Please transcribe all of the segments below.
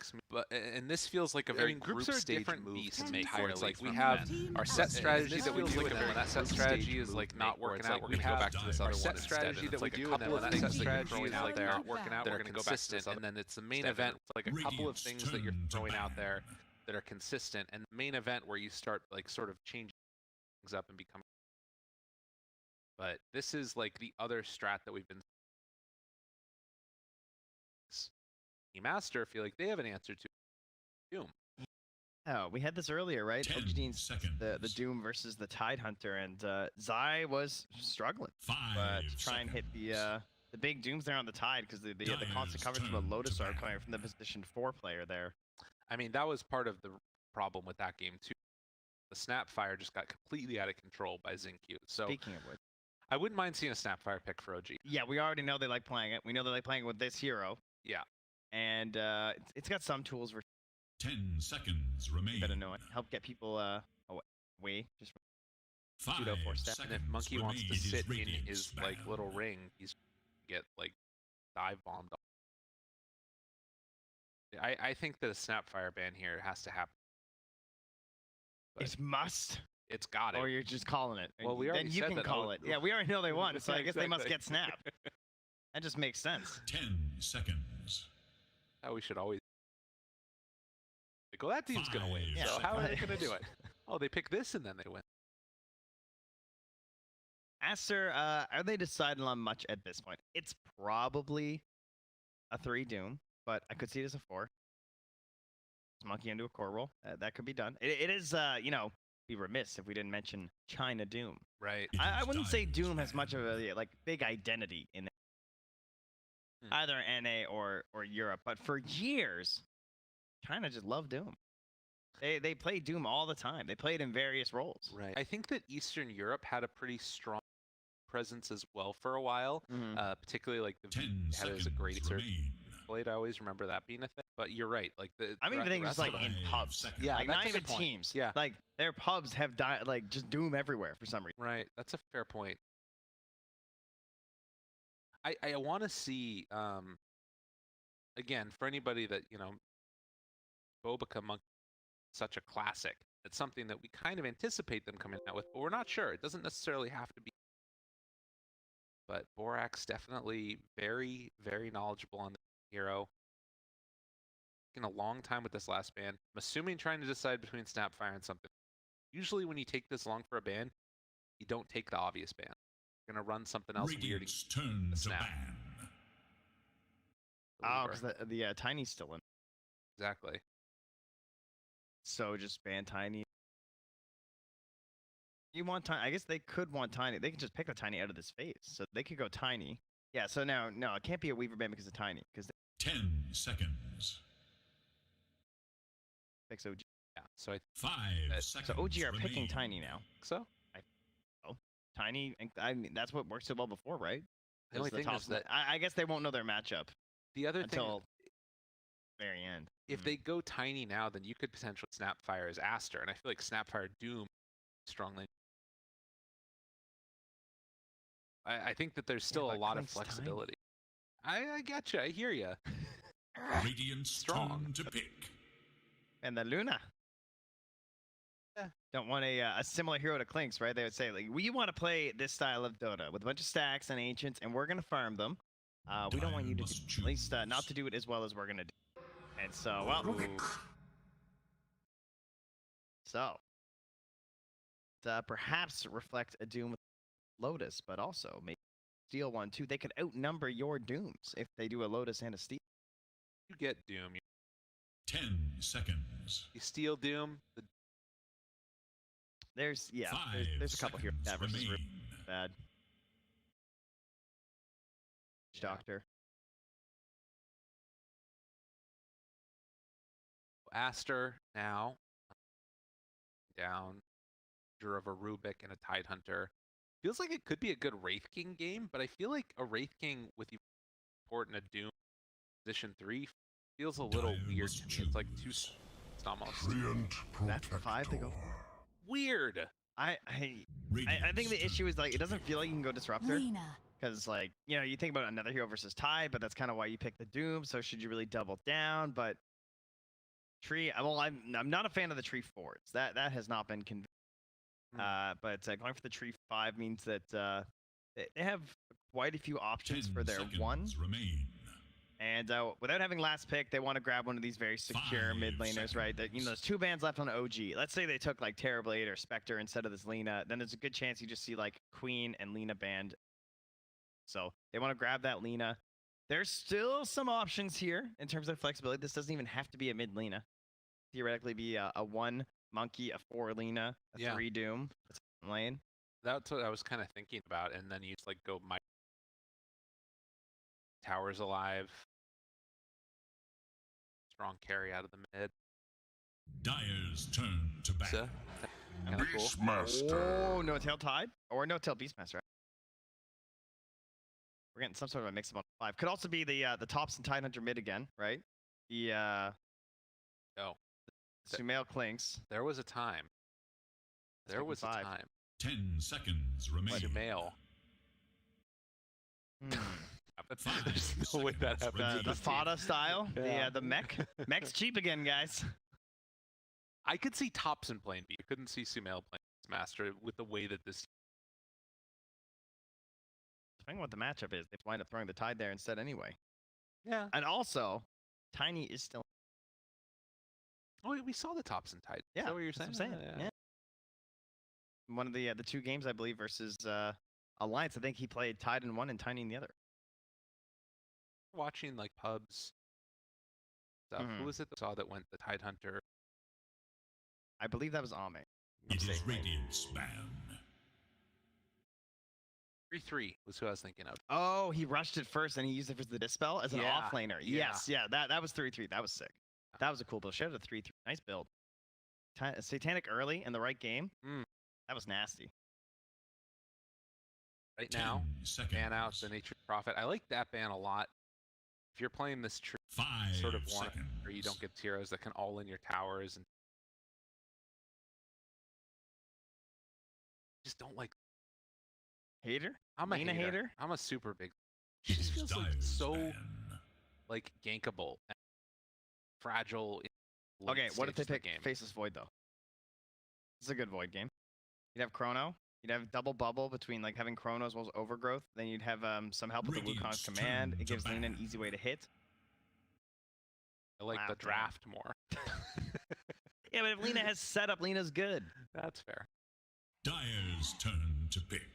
next move. But and this feels like a very group stage move to make, where it's like we from have men. our set strategy that we do, like and then when that set strategy is like not working out, we're gonna go back to this other set strategy that we do, and then when that set strategy is like not working out, we're gonna go back to this. And then it's the main event, like a couple of things that you're throwing out there that are consistent, and the main event where you start like sort of changing things up and becoming. But this is like the other strat that we've been. Team Aster feel like they have an answer to Doom. Oh, we had this earlier, right? The Doom versus the Tide Hunter, and Zai was struggling to try and hit the big Dooms there on the Tide because the constant coverage from the Lotus are coming from the position 4 player there. I mean, that was part of the problem with that game too. The Snapfire just got completely out of control by XinQ. So speaking of which, I wouldn't mind seeing a Snapfire pick for OG. Yeah, we already know they like playing it. We know they like playing with this hero. Yeah. And it's got some tools for 10 seconds remain. Better know it. Help get people away. Just 5 seconds. And if Monkey wants to sit in his like little ring, he's get like dive bombed. I think that a Snapfire ban here has to happen. It must. It's got it. Or you're just calling it. Well, we already then you said can that. call it. Yeah, we already know they won, so I guess exactly. they must get snapped. That just makes sense. 10 seconds. How we should always. Like, well, that team's gonna win. Yeah, so how are they gonna do it? Oh, they pick this and then they win. Aster, are they deciding on much at this point? It's probably a 3 Doom, but I could see it as a 4. Monkey into a core roll. That could be done. It is, you know, be remiss if we didn't mention China Doom. Right. I wouldn't say Doom has much of a like big identity in it. Either NA or Europe, but for years, China just loved Doom. They play Doom all the time. They play it in various roles. Right. I think that Eastern Europe had a pretty strong presence as well for a while. Particularly like the had it as a great blade. I always remember that being a thing. But you're right. Like I'm even thinking just like in pubs. Yeah, like not even teams. Yeah. Like their pubs have like just Doom everywhere for some reason. Right. That's a fair point. I want to see again for anybody that Bobica Monk such a classic. It's something that we kind of anticipate them coming out with, but we're not sure. It doesn't necessarily have to be. But Borax definitely very, very knowledgeable on the hero. Taking a long time with this last ban. I'm assuming trying to decide between Snapfire and something. Usually when you take this long for a ban, you don't take the obvious ban. You're gonna run something else weird. Turn to snap. Oh, because the Tiny's still in. Exactly. So just ban Tiny. You want Tiny? I guess they could want Tiny. They could just pick the Tiny out of this phase, so they could go Tiny. Yeah. So now, no, it can't be a Weaver ban because of Tiny. Because 10 seconds. Picks OG. Yeah. So 5 seconds. So OG are picking Tiny now. So. Tiny. I mean, that's what worked so well before, right? The only thing is that I guess they won't know their matchup. The other until thing, very end. If they go Tiny now, then you could potentially Snapfire as Aster, and I feel like Snapfire Doom strongly. I think that there's still a lot of flexibility. I get you. I hear you. Radiant's strong to pick. And the Luna. Yeah. Don't want a similar hero to Clinks, right? They would say, like, we want to play this style of Dota with a bunch of stacks and ancients, and we're going to farm them. We don't want you to, at least not to do it as well as we're going to do. And so, well, perhaps reflect a Doom with Lotus, but also maybe steal one too. They could outnumber your Dooms if they do a Lotus and a steal. You get Doom. 10 seconds. You steal Doom. There's a couple here. That versus really bad. Doctor. Aster now down of a Rubik and a Tide Hunter. Feels like it could be a good Wraith King game, but I feel like a Wraith King with you support and a Doom position 3 feels a little weird to me. It's like too almost. That's 5 to go. Weird. I think the issue is like it doesn't feel like you can go Disruptor. Because like, you think about another hero versus Tide, but that's kind of why you pick the Doom. So should you really double down? But Tree. Well, I'm not a fan of the tree 4s. That has not been convinced. But going for the tree 5 means that they have quite a few options 10 for their seconds 1. remain. And without having last pick, they want to grab one of these very secure 5 mid laners, right? That, you know, there's 2 bans left on OG. Let's say they took like Terrorblade or Spectre instead of this Lina, then there's a good chance you just see like Queen and Lina banned. So they want to grab that Lina. There's still some options here in terms of flexibility. This doesn't even have to be a mid Lina. Theoretically, be a 1 Monkey, a 4 Lina, a 3 Doom. That's a lane. That's what I was kind of thinking about, and then you just like go my towers alive, strong carry out of the mid. Dyer's turn to bat. So, kind of cool. Beastmaster. Oh, no tail Tide or no tail Beastmaster. We're getting some sort of a mix of 5. Could also be the Tops and Tidehunter mid again, right? The Oh, Sumail Clinks. there was a time. There was a 5. time. 10 seconds remain. Sumail. Hmm. There's no way that happens. The Fada style. Yeah. The mech. Mech's cheap again, guys. I could see Tops in Plane B. I couldn't see Sumail playing Master with the way that this. Depending on what the matchup is, they wind up throwing the Tide there instead anyway. Yeah. And also, Tiny is still. Oh, we saw the Tops and Tide. Yeah, Is that what you're that's saying? what I'm saying. Yeah. One of the 2 games, I believe, versus Alliance. I think he played Tide in one and Tiny in the other. Watching like pubs stuff. Mhm. Who was it that saw that went the Tide Hunter? I believe that was Ame. It is Radiant's ban. 3-3 was who I was thinking of. Oh, he rushed it first and he used it for the dispel as an Yeah, off laner. yeah. Yes, yeah, that was 3-3. That was sick. That was a cool build. Shout out to 3-3. Nice build. Satanic early in the right game. Mm. That was nasty. Right 10 now, seconds. ban out the Nature Prophet. I like that ban a lot. If you're playing this tree, 5 sort of one seconds. where you don't get heroes that can all in your towers and just don't like. Hater? I'm a Lina hater? I'm a super big. It She just is feels like Dyer's so ban. like gankable, and fragile. in late Okay, what if they stages of the pick game? Faceless Void though? This is a good Void game. You'd have Chrono. You'd have double bubble between like having Chrono as well as Overgrowth. Then you'd have some help with the Radiant's Wukong's command. turn It to gives Lina an ban. easy way to hit. I like the Wow, man. draft more. Yeah, but if Lina has setup, Lina's good. That's fair. Dyer's turn to pick.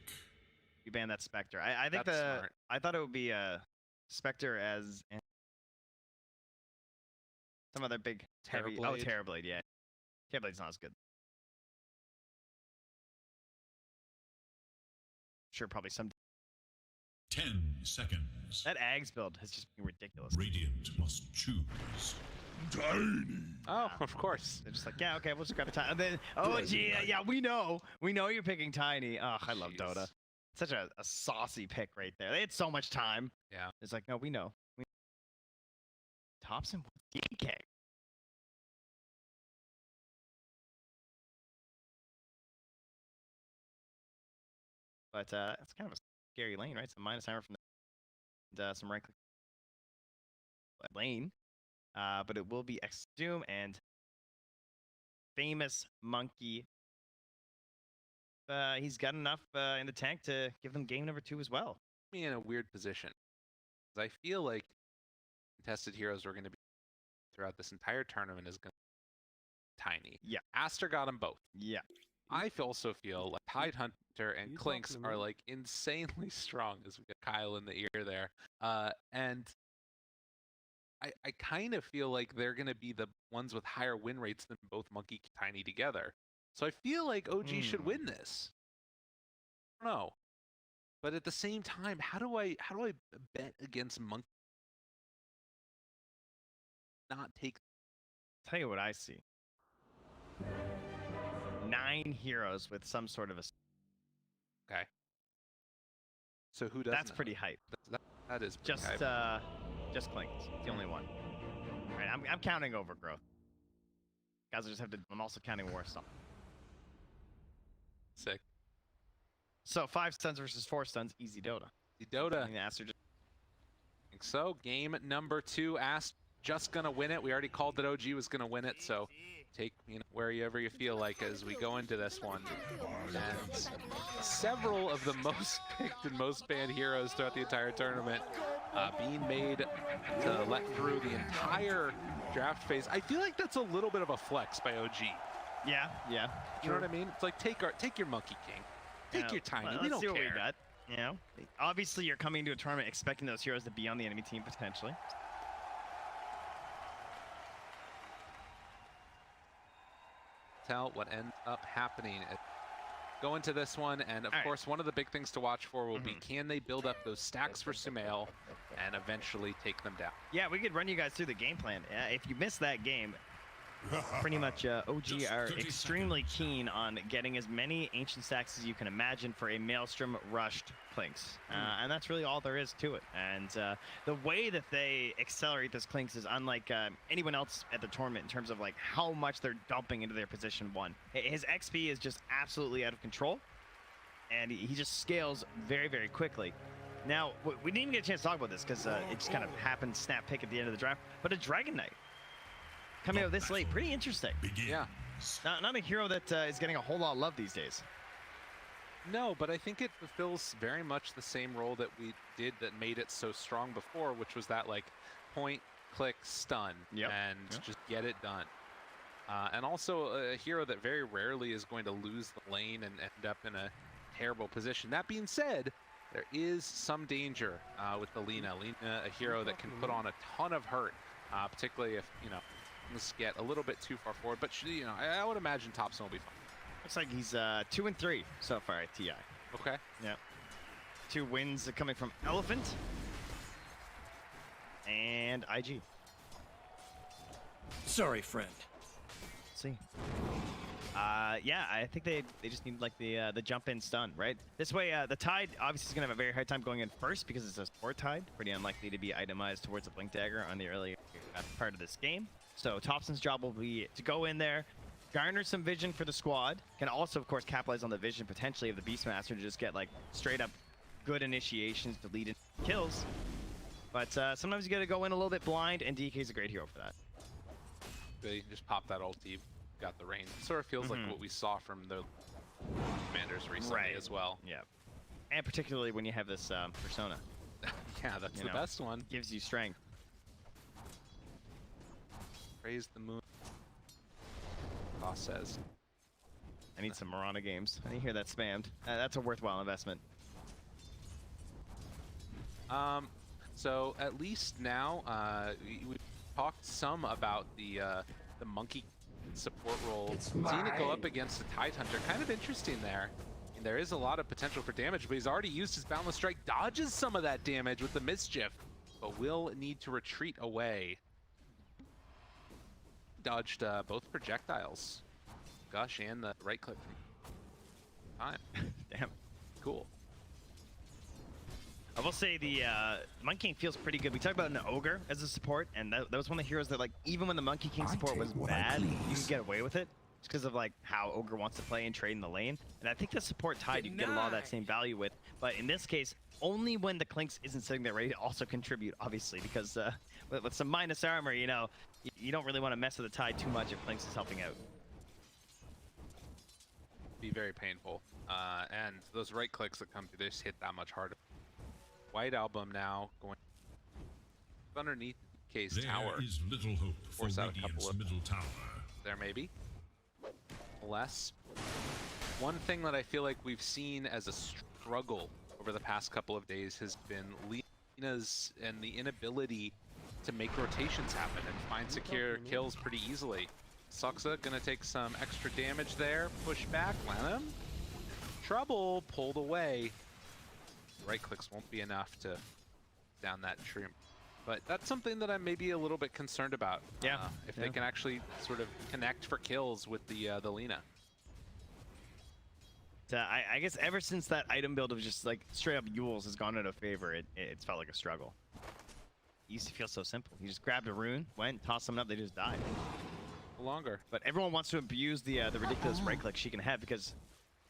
You ban that Spectre. I think That's smart. I thought it would be Spectre as some other big heavy. Oh, Terrorblade. Terrorblade, yeah. Terrorblade's not as good. Sure, probably some. 10 seconds. That Ags build has just been ridiculous. Radiant must choose. Tiny. Oh, of course. They're just like, yeah, okay, we'll just grab a Tiny. And then, oh, gee, yeah, we know you're picking Tiny. Oh, I love Jeez. Dota. Such a saucy pick right there. They had so much time. Yeah. It's like, no, we know. Thompson with DK. But it's kind of a scary lane, right? Some minus hammer from the some rank lane. But it will be X Doom and famous Monkey. He's got enough in the tank to give them game number 2 as well. Me in a weird position. 'Cause I feel like contested heroes are going to be throughout this entire tournament is going to be Tiny. Yeah. Aster got them both. Yeah. I also feel like Tidehunter and You Clinks talking to are me? like insanely strong as we get Kyle in the ear there. And I kind of feel like they're going to be the ones with higher win rates than both Monkey and Tiny together. So I feel like OG should win this. I don't know. But at the same time, how do I bet against Monkey? Not take. Tell you what I see. 9 heroes with some sort of a. Okay. So who does? That's pretty hype. That is pretty Just hype. just Clinks. The only one. All right, I'm counting Overgrowth. Guys, I just have to. I'm also counting Warstone. Sick. So 5 stuns versus 4 stuns, easy Dota. The Dota. I mean, Aster just So game number 2, Aster just gonna win it. We already called that OG was gonna win it, so take wherever you feel like as we go into this one. And several of the most picked and most banned heroes throughout the entire tournament being made to let through the entire draft phase. I feel like that's a little bit of a flex by OG. Yeah. You know what I mean? It's like take your Monkey King, take your Tiny. We Let's don't see what care. we got. You know, obviously you're coming to a tournament expecting those heroes to be on the enemy team potentially. Tell what ends up happening. Go into this one, and of All right. course, one of the big things to watch for will be can they build up those stacks for Sumail and eventually take them down. Yeah, we could run you guys through the game plan. If you missed that game, pretty much OG are extremely keen on getting as many ancient stacks as you can imagine for a Maelstrom rushed Clinks. And that's really all there is to it. And the way that they accelerate this Clinks is unlike anyone else at the tournament in terms of like how much they're dumping into their position 1. His XP is just absolutely out of control, and he just scales very, very quickly. Now, we didn't even get a chance to talk about this because it just kind of happened snap pick at the end of the draft, but a Dragon Knight coming out this late, pretty interesting. Begins. Yeah. Not a hero that is getting a whole lot of love these days. No, but I think it fulfills very much the same role that we did that made it so strong before, which was that like point, click, stun, and just get it done. And also a hero that very rarely is going to lose the lane and end up in a terrible position. That being said, there is some danger with the Lina. Lina, a hero that can put on a ton of hurt, particularly if, things get a little bit too far forward. But, I would imagine Topson will be fine. Looks like he's 2 and 3 so far at TI. Okay. Yeah. 2 wins coming from Elephant and IG. Sorry, friend. Let's see. Yeah, I think they just need like the jump in stun, right? This way, the Tide obviously is gonna have a very hard time going in first because it's a support Tide, pretty unlikely to be itemized towards a Blink Dagger on the early part of this game. So Topson's job will be to go in there, garner some vision for the squad. Can also, of course, capitalize on the vision potentially of the Beastmaster to just get like straight up good initiations to lead in kills. But sometimes you gotta go in a little bit blind, and DK's a great hero for that. They just pop that ulti, got the range. Sort of feels like what we saw from the commanders recently as well. Yeah, and particularly when you have this persona. Yeah, that's the best one. Gives you strength. Praise the moon. Boss says. I need some Mirana games. I didn't hear that spammed. That's a worthwhile investment. So at least now we talked some about the monkey support role. Seeing it go up against the Tide Hunter, kind of interesting there. And there is a lot of potential for damage, but he's already used his Boundless Strike, dodges some of that damage with the Mischief, but will need to retreat away. Dodged both projectiles, Gush and the right click. Time. Damn. Cool. I will say the Monkey King feels pretty good. We talked about an Ogre as a support, and that was one of the heroes that, like, even when the Monkey King support was bad, you could get away with it. Just because of, like, how Ogre wants to play and trade in the lane. And I think the support Tide you can get a lot of that same value with. But in this case, only when the Clinks isn't sitting there ready to also contribute, obviously. Because with some minus armor, you don't really want to mess with the Tide too much if Clinks is helping out. Be very painful. And those right clicks that come through, they just hit that much harder. White Album now going underneath K's tower. There is little hope for Force out a Radiant's couple of middle tower. there maybe. Less. One thing that I feel like we've seen as a struggle over the past couple of days has been Lina's and the inability to make rotations happen and find secure kills pretty easily. Suxa gonna take some extra damage there. Push back, Lanham. Trouble, pulled away. Right clicks won't be enough to down that shrimp. But that's something that I'm maybe a little bit concerned about. Yeah. If they can actually sort of connect for kills with the Lina. I guess ever since that item build of just like straight up Yules has gone out of favor, it's felt like a struggle. It used to feel so simple. You just grabbed a rune, went, tossed someone up, they just died. Longer. But everyone wants to abuse the ridiculous right click she can have because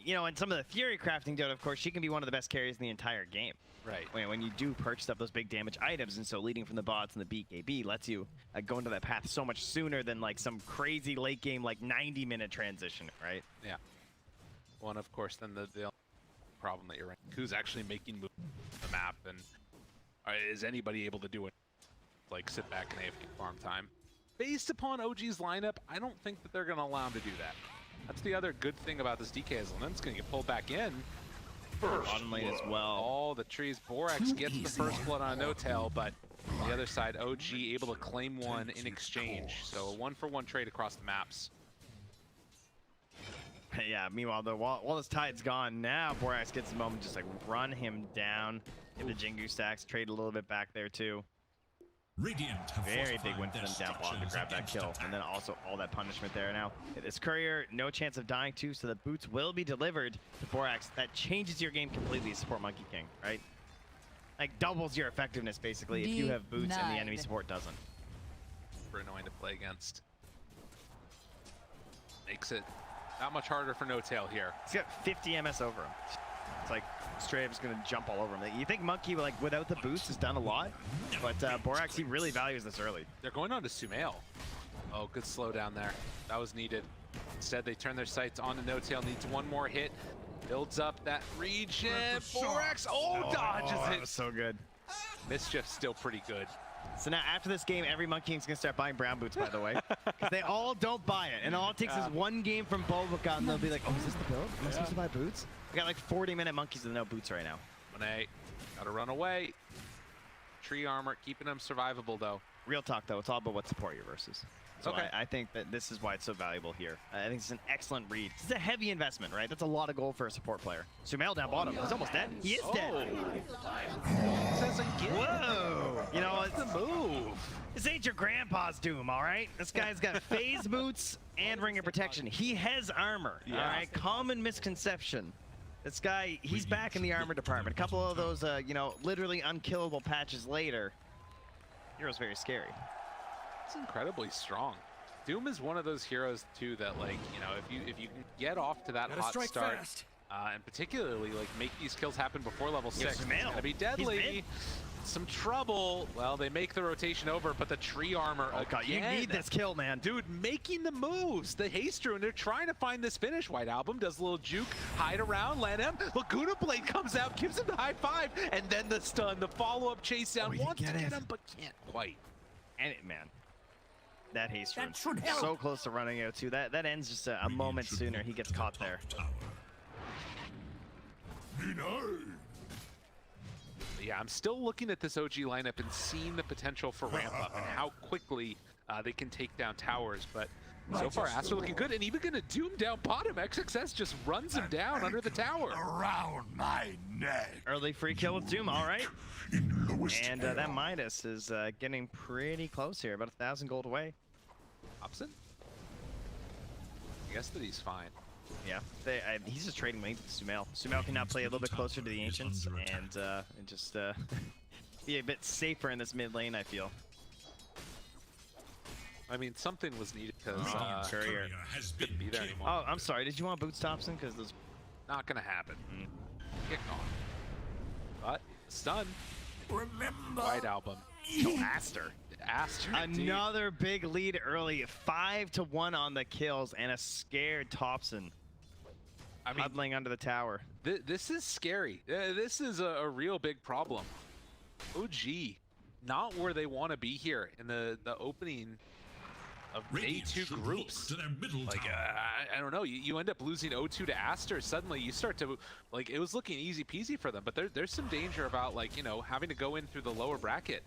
you know, in some of the Fury crafting Dota, of course, she can be one of the best carries in the entire game. Right. When you do purchase up those big damage items, and so leading from the bots and the BKB lets you go into that path so much sooner than like some crazy late game like 90-minute transition, right? Yeah. Well, and of course, then the problem that you're in, who's actually making moves on the map, and is anybody able to do it? Like sit back and AFK farm time. Based upon OG's lineup, I don't think that they're going to allow him to do that. That's the other good thing about this DK is Lin's going to get pulled back in. Bottom lane as well. All the trees. Borax gets the first blood on No-Tail, but on the other side, OG able to claim one in exchange. So a 1-for-1 trade across the maps. Yeah, meanwhile, though, while this tide's gone, now Borax gets the moment just like run him down. Get the Jingu stacks, trade a little bit back there too. Radiant have Very big fortified win for their them down bottom to structures grab that against kill. attack. And then also all that punishment there now. This courier, no chance of dying too, so the boots will be delivered to Borax. That changes your game completely to support Monkey King, right? Like doubles your effectiveness basically if you have boots and the enemy support doesn't. Super annoying to play against. Makes it not much harder for No-Tail here. He's got 50 MS over him. It's like straight up just gonna jump all over him. You think Monkey, like without the boots, has done a lot, but Borax, he really values this early. They're going on to Sumail. Oh, good slowdown there. That was needed. Instead, they turn their sights on to No-Tail. Needs one more hit. Builds up that regen. Borax, dodges that it. was so good. Mischief's still pretty good. So now after this game, every Monkey King's gonna start buying brown boots, by the way. Because they all don't buy it. And all it takes is one game from Bobica and they'll be like, oh, is this the build? Am I supposed to buy boots? We got like 40-minute monkeys with no boots right now. Monet, gotta run away. Tree armor, keeping them survivable though. Real talk though, it's all about what support you're versus. So Okay. I think that this is why it's so valuable here. I think it's an excellent read. It's a heavy investment, right? That's a lot of gold for a support player. Sumail down bottom. He's almost dead. He is dead. Whoa! You know, it's a move. This ain't your grandpa's Doom, all right? This guy's got phase boots and ring of protection. He has armor, all right? Common misconception. This guy, he's back in the armor department. A couple of those, you know, literally unkillable patches later. Hero's very scary. It's incredibly strong. Doom is one of those heroes too that, like, you know, if you can get off to that hot start, and particularly like make these kills happen before level 6, it's gonna be deadly. Some trouble. Well, they make the rotation over, but the tree armor God, you need this kill, man. Dude, making the moves. The haste rune, they're trying to find this finish. White Album does a little juke, hide around, land him. Laguna Blade comes out, gives him the high five, and then the stun, the follow-up chase down. Wants to get him, but can't quite. And it, man. That haste rune. So close to running out too. That ends just a moment sooner. He gets caught there. Yeah, I'm still looking at this OG lineup and seeing the potential for ramp up and how quickly they can take down towers. But so far, Aster looking good, and even gonna Doom down bottom. XXS just runs him down under the tower. Around my neck. Early free kill with Doom. All right. And that Midas is getting pretty close here. About 1,000 gold away. Hobson? I guess that he's fine. Yeah, he's just trading lanes with Sumail. Sumail can now play a little bit closer to the Ancients and just be a bit safer in this mid lane, I feel. I mean, something was needed because Courier has been couldn't be there anymore. Oh, I'm sorry. Did you want boots, Thompson? Because those... Not gonna happen. Get gone. But stun. Remember. White Album. Kill Aster. Aster. indeed. Another big lead early. 5-1 on the kills and a scared Thompson. I mean, Huddling under the tower. this is scary. This is a real big problem. OG, not where they want to be here in the opening of Radiant day 2 should groups. look to their middle Like, tower. I don't know, you end up losing 0-2 to Aster. Suddenly you start to, like, it was looking easy peasy for them, but there's some danger about, like, you know, having to go in through the lower bracket.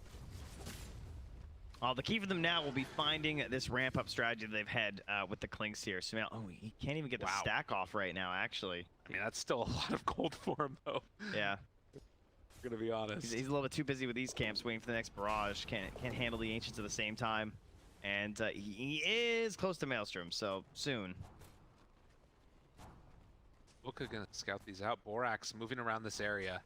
The key for them now will be finding this ramp-up strategy that they've had with the Clinks here. Sumail, he can't even get the stack off right now, actually. I mean, that's still a lot of gold for him, though. Yeah. I'm gonna be honest. He's a little bit too busy with these camps, waiting for the next barrage. Can't handle the Ancients at the same time. And he is close to Maelstrom, so soon. Boca gonna scout these out. Borax moving around this area.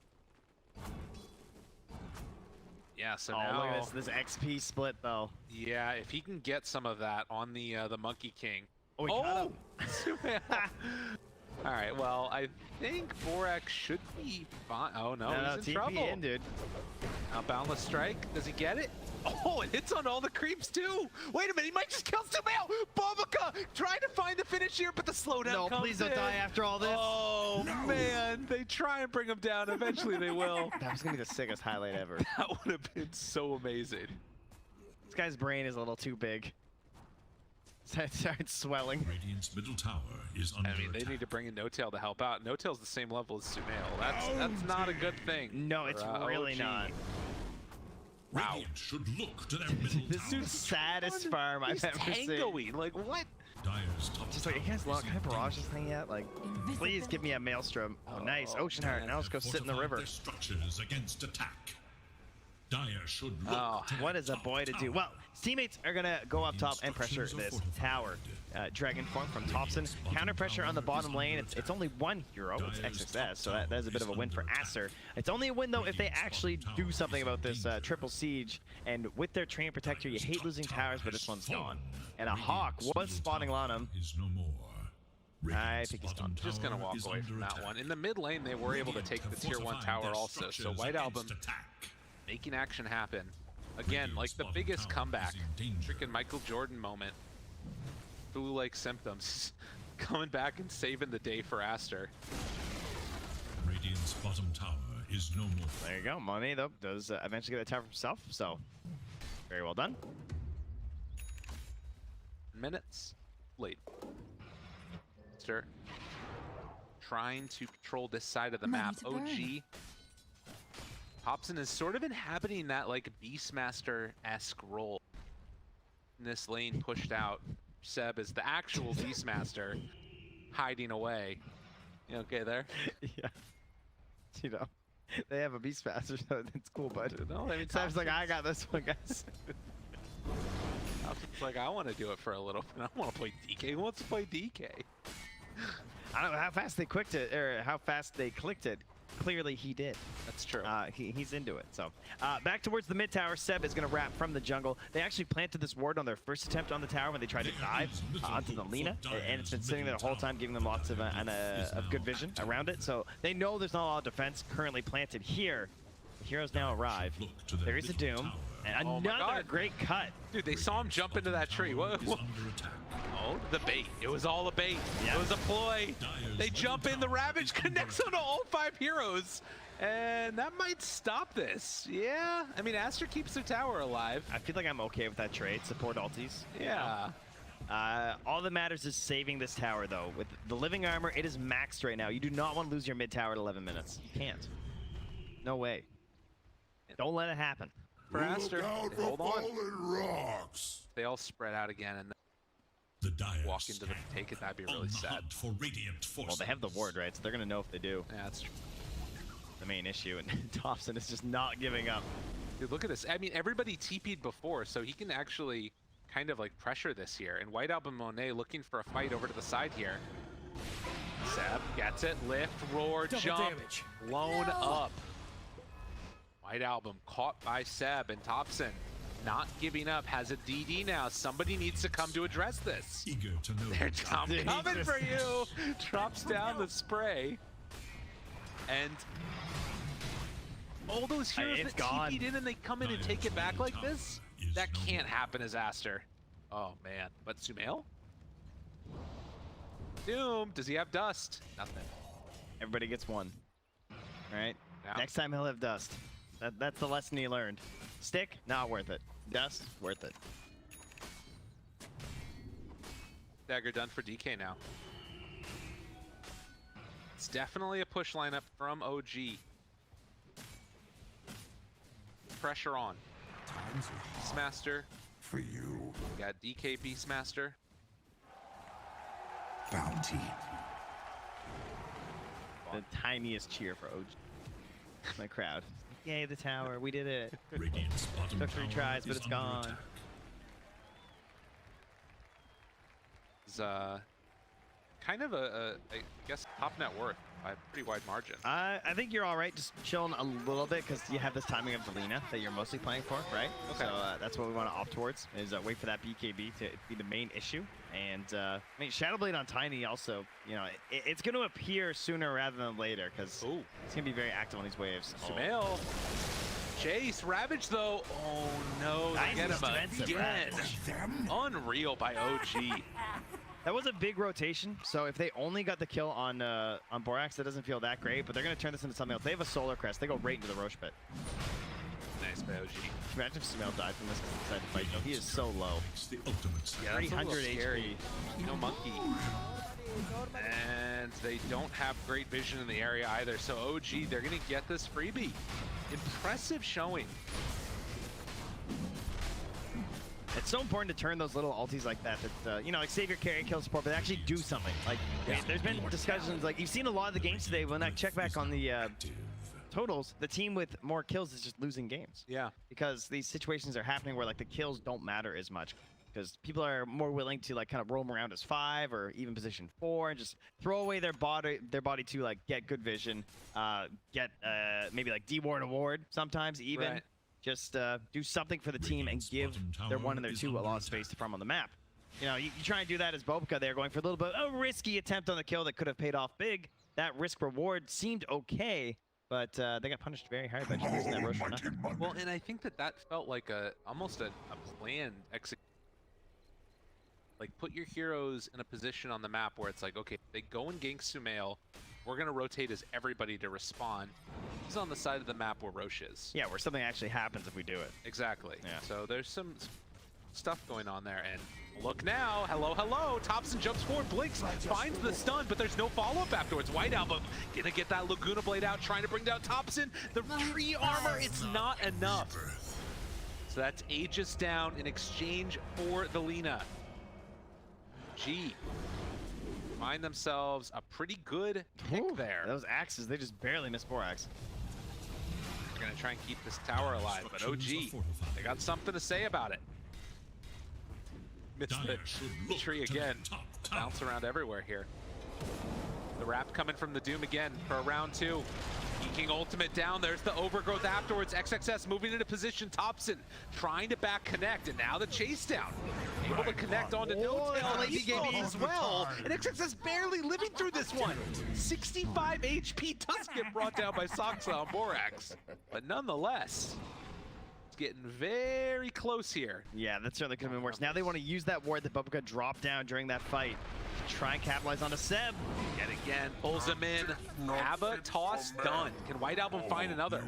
Yeah, so now... Look at this XP split, though. Yeah, if he can get some of that on the Monkey King. Oh, he got him. All right, well, I think Borak should be fine. Oh, no, he's in TP trouble. in, dude. Now, boundless strike. Does he get it? Oh, it hits on all the creeps, too. Wait a minute, he might just kill Sumail. Bobica trying to find the finish here, but the slowdown No, comes please don't in. die after all this. Oh, man. They try and bring him down. Eventually, they will. That was going to be the sickest highlight ever. That would have been so amazing. This guy's brain is a little too big. It starts swelling. Radiant's middle tower is under I mean, they attack. need to bring in No-Tail to help out. No-Tail's the same level as Sumail. That's not a good thing. No, it's for, really OG. not. Wow. Radiant should look to their middle This tower. dude's saddest farm I've He's ever seen. tangoing. Like, what? Dire's top Just like, you tower guys look, is can I in barrage danger. this thing yet? Like, please give me a Maelstrom. Oh, nice. Oh, Ocean Heart. man. Now let's go sit in the Fortified river. their structures against attack. Dire should look Oh, to What their is a top boy to do? tower. Well, his teammates are going to go up top and pressure Instructions this are tower. Dragon form from Thompson. Counter pressure on the bottom lane. It's only one hero. It's XXS, so that is a bit of a win for Aster. It's only a win, though, if they actually do something about this triple siege. And with their Train Protector, you hate losing towers, but this one's gone. And a Hawk was spawning on him. Is no more. I think he's done. Just gonna walk away from that one. In the mid lane, they were able to take the tier 1 tower also. So White Album making action happen. Again, like the biggest comeback. Freaking Michael Jordan moment. Flu-like symptoms. Coming back and saving the day for Aster. Radiant's bottom tower is no more. There you go. Money, though, does eventually get the tower for himself. So, very well done. Minutes late. Aster trying to control this side of the Money map. to burn. OG Hobson is sort of inhabiting that like Beastmaster-esque role. In this lane pushed out. Seb is the actual Beastmaster hiding away. You okay there? Yeah. You know, they have a Beastmaster, so it's cool, bud. No, I mean, Sam's like, I got this one, guys. Hobson's like, I want to do it for a little bit. I want to play DK. Who wants to play DK? I don't know how fast they clicked it, or how fast they clicked it. Clearly, he did. That's true. He's into it. So, back towards the mid tower. Seb is going to wrap from the jungle. They actually planted this ward on their first attempt on the tower when they tried to dive onto the Lina, and it's been sitting there the whole time, giving them lots of good vision around it. So they know there's not a lot of defense currently planted here. The heroes now arrive. There is a Doom, and Oh my another God. great cut. Dude, they saw him jump into that tree. What? Is under attack. Oh, the bait. It was all a bait. Yeah. It was a ploy. They jump in, the Ravage connects onto all 5 heroes. And that might stop this. Yeah. I mean, Aster keeps their tower alive. I feel like I'm okay with that trade. Support ultis. you know? Yeah. All that matters is saving this tower, though. With the living armor, it is maxed right now. You do not want to lose your mid tower at 11 minutes. You can't. No way. Don't let it happen. For Aster, Look out they for hold on. fallen rocks. They all spread out again and The Dire walk into the take it. That'd be really on the sad. hunt for radiant forces. Well, they have the ward, right? So they're going to know if they do. Yeah, that's true. The main issue, and Thompson is just not giving up. Dude, look at this. I mean, everybody TP'd before, so he can actually kind of like pressure this here. And White Album Monet looking for a fight over to the side here. Seb gets it. Lift, roar, jump, blown up. White Album caught by Seb, and Thompson not giving up. Has a DD now. Somebody needs to come to address this. Eager to know. They're coming Jesus. for you. Drops down the spray. And all those heroes It's that gone. TP'd in and they come in and take it back like this? That can't happen as Aster. Oh, man. But Sumail? Doom. Does he have dust? Nothing. Everybody gets one. All right? Yeah. Next time he'll have dust. That's the lesson he learned. Stick, not worth it. Dust, worth it. Dagger done for DK now. It's definitely a push lineup from OG. Pressure on. Times are hard Beastmaster. for you. We got DK Beastmaster. Bounty. The tiniest cheer for OG. My crowd. Yay, the tower. We did it. Radiant's bottom Took 3 tower tries, but is it's under gone. attack. Is kind of I guess top net worth. by a pretty wide margin. I think you're all right, just chilling a little bit because you have this timing of Delina that you're mostly playing for, right? Okay. So that's what we want to opt towards, is wait for that BKB to be the main issue. And I mean, Shadowblade on Tiny also, you know, it's going to appear sooner rather than later because it's going to be very active on these waves. Sumail. Chase, Ravage though. Oh no, they get him again. Unreal by OG. That was a big rotation, so if they only got the kill on Borax, that doesn't feel that great, but they're going to turn this into something else. They have a Solar Crest. They go right into the Roche Pit. Nice by OG. Imagine if Sumail died from this because he decided to fight, though. He is so low. The ultimate. Yeah, that's a little 300 scary. HP. No monkey. And they don't have great vision in the area either, so OG, they're going to get this freebie. Impressive showing. It's so important to turn those little ultis like that, you know, like save your carry, kill support, but actually do something. Like, there's been discussions, like, you've seen a lot of the games today. When I check back on the totals, the team with more kills is just losing games. Yeah. Because these situations are happening where, like, the kills don't matter as much. Because people are more willing to, like, kind of roam around as 5 or even position 4 and just throw away their body to, like, get good vision, get maybe, like, D-ward award sometimes even. Right. Just do something for the team and give their 1 and their 2 a lot of space to farm on the map. You know, you try and do that as Bobica. They're going for a little bit of a risky attempt on the kill that could have paid off big. That risk reward seemed okay, but they got punished very hard by just losing that Roche for nothing. Well, and I think that felt like almost a planned execution. Like, put your heroes in a position on the map where it's like, okay, they go and gank Sumail, we're going to rotate as everybody to respond. He's on the side of the map where Roche is. Yeah, where something actually happens if we do it. Exactly. Yeah. So there's some stuff going on there, and look now, hello, Thompson jumps forward, blinks, finds the stun, but there's no follow-up afterwards. White Album gonna get that Laguna Blade out, trying to bring down Thompson. The tree armor, it's not enough. So that's Aegis down in exchange for the Lina. G find themselves a pretty good pick there. Those axes, they just barely missed Borax. They're gonna try and keep this tower alive, but OG, they got something to say about it. Missed the tree again. Bounce around everywhere here. The wrap coming from the Doom again for a round 2. Eking ultimate down. There's the overgrowth afterwards. XXS moving into position. Thompson trying to back connect, and now the chase down. Able to connect onto No-Tail as well. And XXS barely living through this one. 65 HP does get brought down by Soxa on Borax. But nonetheless, it's getting very close here. Yeah, that certainly could have been worse. Now they want to use that ward that Bobica dropped down during that fight to try and capitalize on a Seb. Yet again, pulls him in. Abba, toss, done. Can White Album find another?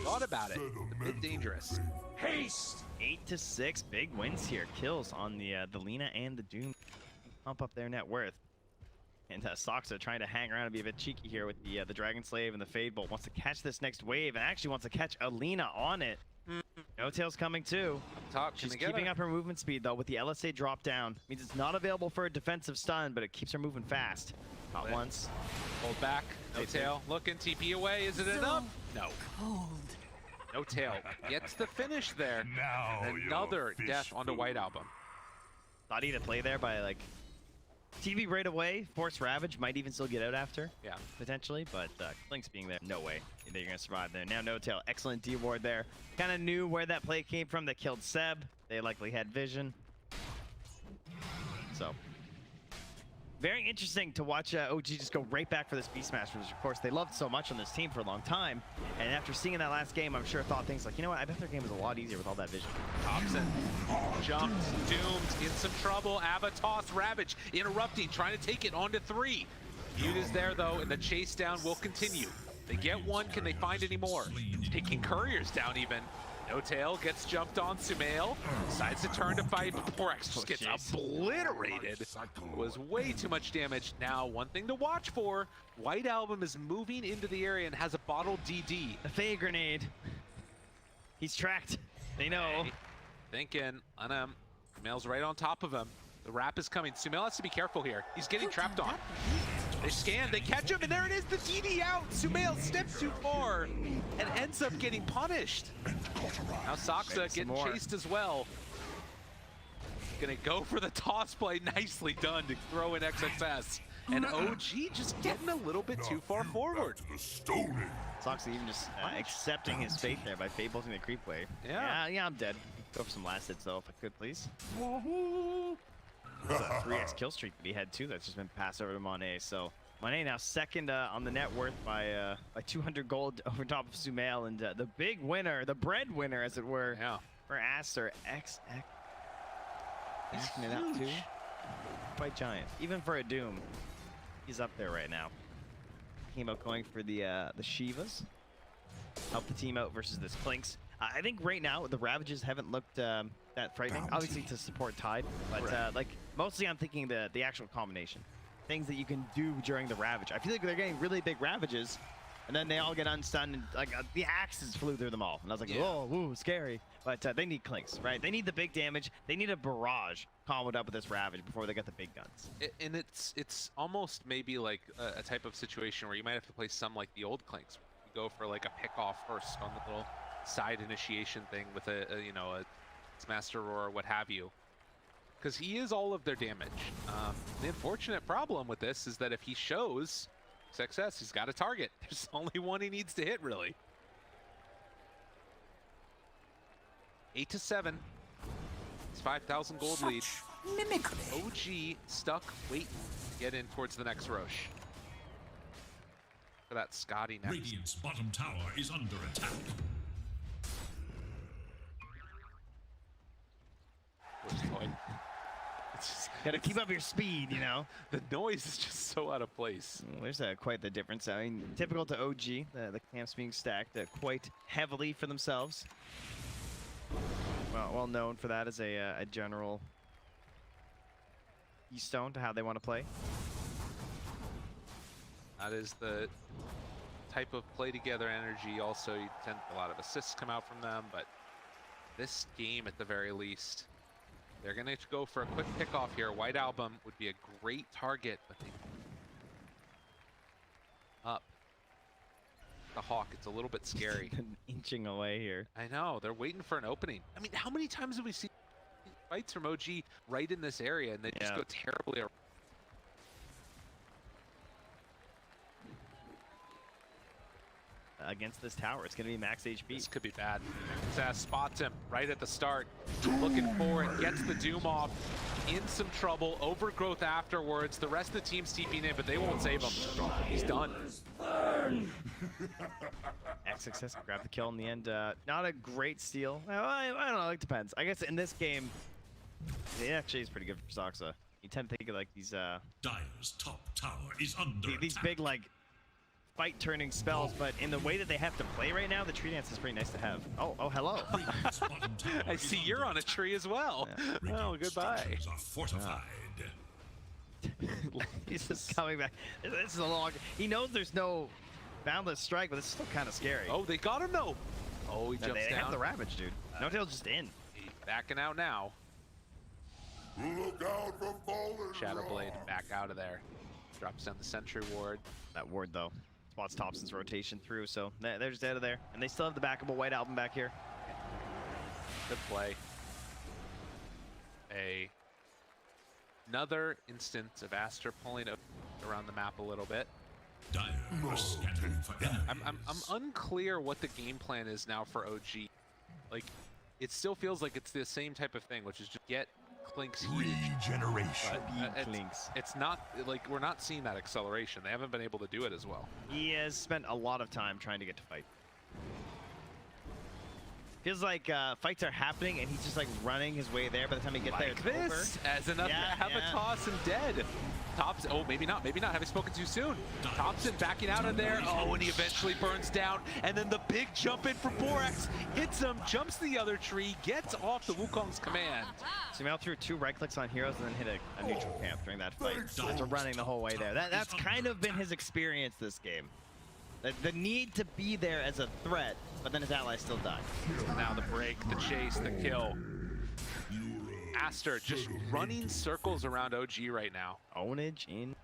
Thought about it. A bit dangerous. Haste! 8-6, big wins here. Kills on the Lina and the Doom. Pump up their net worth. And Soxa trying to hang around and be a bit cheeky here with the Dragon Slave and the Fade Bolt. Wants to catch this next wave and actually wants to catch Alina on it. No-Tail's coming too. Top, She's keeping up her movement speed though with the LSA drop down. Means it's not available for a defensive stun, but it keeps her moving fast. Not once. Hold back. No-Tail looking. TP away. Is it enough? No. No-Tail gets the finish there. Now Another death onto White Album. Thought he'd play there by like TV right away. Force Ravage might even still get out after. Yeah. Potentially, but Klink's being there. No way that you're going to survive there. Now No-Tail, excellent D-ward there. Kind of knew where that play came from. That killed Seb. They likely had vision. So, very interesting to watch OG just go right back for this Beast Smash, which of course they loved so much on this team for a long time. And after seeing that last game, I'm sure thought things like, you know what, I bet their game was a lot easier with all that vision. Thompson jumped, doomed, in some trouble. Abba toss, Ravage interrupting, trying to take it onto 3. Feud is there though, and the chase down will continue. They get one, can they find any more? Taking couriers down even. No-Tail gets jumped on. Sumail decides to turn to fight, but Borax just gets obliterated. It was way too much damage. Now, one thing to watch for, White Album is moving into the area and has a bottled DD. The Faye grenade. He's tracked. They know. Hey, thinking on him. Sumail's right on top of him. The wrap is coming. Sumail has to be careful here. He's getting trapped on. They scan, they catch him, and there it is, the DD out! Sumail steps too far and ends up getting punished. Now Soxa getting chased as well. Gonna go for the toss play, nicely done to throw in XXS. and OG just getting a little bit too far forward. To the stoning. Soxy even just accepting his fate there by bolting the creep wave. Yeah. Yeah, I'm dead. Go for some last hits though, if I could, please. It's a 3x kill streak that he had too. That's just been passed over to Monet. So Monet now second on the net worth by 200 gold over top of Sumail, and the big winner, the breadwinner as it were, Yeah. for Aster. XX. Backing it up too. Quite giant, even for a Doom. He's up there right now. Came out going for the Shivas. Help the team out versus this Clinks. I think right now the Ravages haven't looked that frightening. Obviously to support Tide, but like mostly I'm thinking the actual combination, things that you can do during the Ravage. I feel like they're getting really big Ravages, and then they all get unstunned, and like the axes flew through them all, and I was like, whoa, woo, scary. But they need Clinks, right? They need the big damage. They need a barrage comboed up with this Ravage before they get the big guns. And it's almost maybe like a type of situation where you might have to play some like the old Clinks. You go for like a pick off first on the little side initiation thing with a Master Roar, what have you, because he is all of their damage. The unfortunate problem with this is that if he shows success, he's got a target. There's only one he needs to hit, really. 8-7. It's 5,000 gold lead. Mimicry. OG stuck waiting to get in towards the next Roche. For that Scotty next. Radiant's bottom tower is under attack. It's just, Gotta keep up your speed, you know. the noise is just so out of place. There's quite the difference. I mean, typical to OG, the camps being stacked quite heavily for themselves. Well known for that as a general keystone to how they want to play. That is the type of play together energy. Also, you tend a lot of assists come out from them, but this game at the very least, they're gonna go for a quick pickoff here. White Album would be a great target, but they up. The Hawk, it's a little bit scary. Inching away here. I know, they're waiting for an opening. I mean, how many times have we seen fights from OG right in this area and they just go terribly around? Against this tower, it's gonna be max HP. This could be bad. Sass spots him right at the start, looking for it, gets the Doom off, in some trouble, overgrowth afterwards. The rest of the team's TPing in, but they won't save him. He's done. Success grab the kill in the end. Not a great steal. Well, I don't know, it depends. I guess in this game, it actually is pretty good for Soxa. You tend to think of like these Dire's top tower is under these attack. big like fight turning spells, but in the way that they have to play right now, the tree dance is pretty nice to have. Oh, hello. Radiant's bottom tower I is see you're on a tree as well. Yeah. Oh, Radiant's goodbye. structures are fortified. He's just coming back. This is a long. He knows there's no boundless strike, but it's still kind of scary. Oh, they got him though. Oh, he No, jumps they have down. the Ravage, dude. No tail's just in. He's backing out now. Look out for fallen Shadowblade rocks. back out of there. Drops down the Sentry Ward. That ward though spots Thompson's rotation through, so they're just out of there, and they still have the backable White Album back here. Good play. Another instance of Aster pulling up around the map a little bit. Dire are scanning for enemies. I'm unclear what the game plan is now for OG. Like, it still feels like it's the same type of thing, which is just get Clinks huge. Regeneration. But, Clinks. it's not like we're not seeing that acceleration. They haven't been able to do it as well. He has spent a lot of time trying to get to fight. Feels like fights are happening and he's just like running his way there. By the time he gets there, it's This as enough Yeah, to have yeah. a toss and dead. Thompson, oh, maybe not, having spoken too soon. Thompson backing out of there. Oh, and he eventually burns down. And then the big jump in for Borax. Hits him, jumps the other tree, gets off the Wukong's command. Sumail threw 2 right clicks on heroes and then hit a neutral camp during that fight. After running the whole way there. That's kind of been his experience this game. The need to be there as a threat, but then his allies still die. Now the break, the chase, the kill. Aster just running circles around OG right now. Ownage in.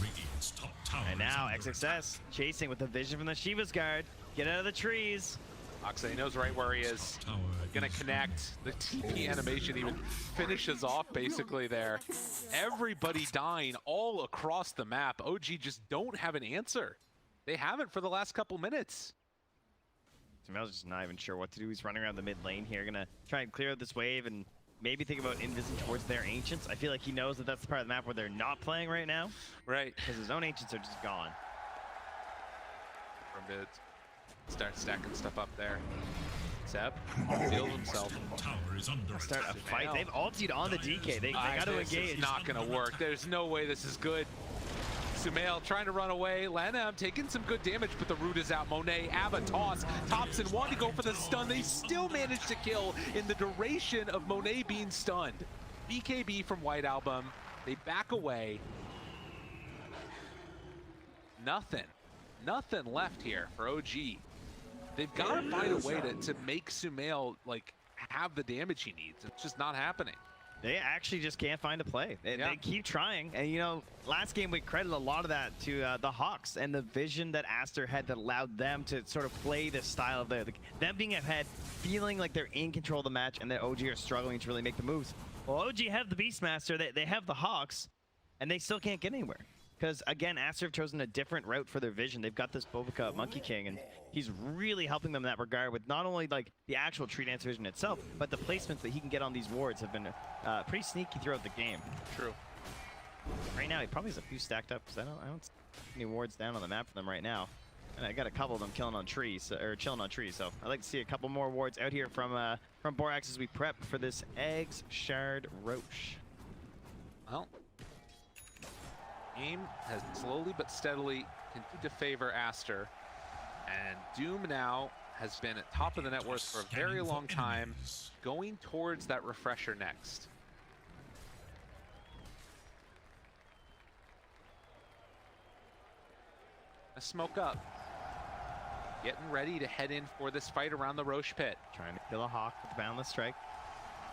Radiant's top tower And now is under XXS chasing with the vision from the Shiva's guard. Get out of the trees. Oxley knows right where he is. Tower Gonna is connect. The TP animation even finishes off basically there. Everybody dying all across the map. OG just don't have an answer. They haven't for the last couple minutes. Sumail's just not even sure what to do. He's running around the mid lane here, gonna try and clear out this wave and maybe think about invising towards their ancients. I feel like he knows that that's the part of the map where they're not playing right now. Right. Because his own ancients are just gone. From mid. Start stacking stuff up there. Seb reveals himself. tower is under Start a attack. fight. They've ultied on the DK. They got to This engage. is not gonna work. There's no way this is good. Sumail trying to run away. Lanham taking some good damage, but the root is out. Monet, Ava, toss. Thompson wanting to go for the stun. They still managed to kill in the duration of Monet being stunned. BKB from White Album. They back away. Nothing left here for OG. They've got to find a way to make Sumail like have the damage he needs. It's just not happening. They actually just can't find a play. They keep trying. And, you know, last game we credit a lot of that to the Hawks and the vision that Aster had that allowed them to sort of play this style of them being ahead, feeling like they're in control of the match, and that OG are struggling to really make the moves. Well, OG have the Beastmaster, they have the Hawks, and they still can't get anywhere. Because, again, Aster have chosen a different route for their vision. They've got this Bobica Monkey King, and he's really helping them in that regard with not only, like, the actual tree dance vision itself, but the placements that he can get on these wards have been pretty sneaky throughout the game. True. Right now, he probably has a few stacked up, because I don't see any wards down on the map for them right now. And I got a couple of them killing on trees, or chilling on trees, so I'd like to see a couple more wards out here from Borax as we prep for this Eggs Shard Roche. Well, game has slowly but steadily continued to favor Aster, and Doom now has been at top of the net worth for a very long time, going towards that refresher next. A smoke up, getting ready to head in for this fight around the Roche pit. Trying to kill a Hawk with the Boundless Strike.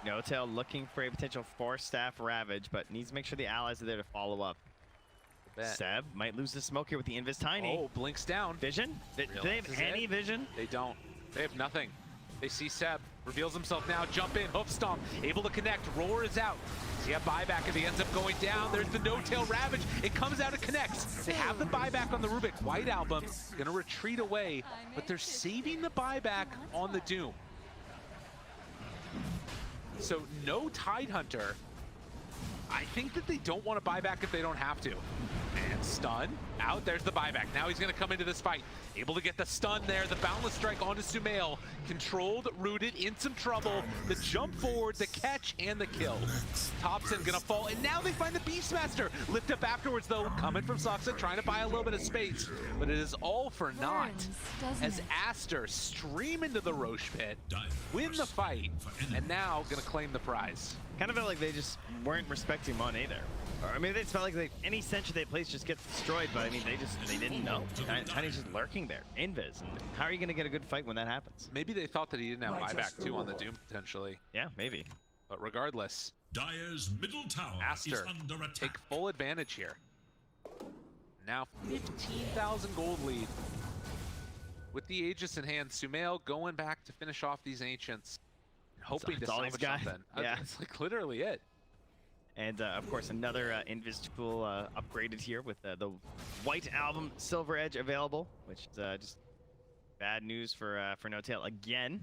No-Tail looking for a potential 4-staff Ravage, but needs to make sure the allies are there to follow up. Seb might lose the smoke here with the Invis Tiny. Oh, blinks down. Vision? Do they have any vision? They don't. They have nothing. They see Seb. Reveals himself now. Jump in. Hoof stomp. Able to connect. Roar is out. See a buyback if he ends up going down. There's the no-tail Ravage. It comes out and connects. They have the buyback on the Rubik. White Album gonna retreat away, but they're saving the buyback on the Doom. So no Tidehunter. I think that they don't want to buy back if they don't have to. And stun out. There's the buyback. Now he's going to come into this fight. Able to get the stun there. The Boundless Strike onto Sumail. Controlled, rooted, in some trouble. The jump forward, the catch, and the kill. Thompson going to fall. And now they find the Beastmaster. Lift up afterwards, though. Coming from Soxa, trying to buy a little bit of space. But it is all for naught. As Aster stream into the Roche pit, win the fight, and now going to claim the prize. Kind of felt like they just weren't respecting Monet there. Or, I mean, it felt like any sentry they placed just gets destroyed, but I mean, they didn't know. Tiny's just lurking there. Invis. And how are you going to get a good fight when that happens? Maybe they thought that he didn't have buyback too on the Doom potentially. Yeah, maybe. But regardless, Dire's middle tower is Aster under attack. take full advantage here. Now 15,000 gold lead. With the Aegis in hand, Sumail going back to finish off these Ancients. Hoping to salvage something. Yeah. It's like literally it. And of course, another Invis tool upgraded here with the White Album Silver Edge available, which is just bad news for No-Tail again.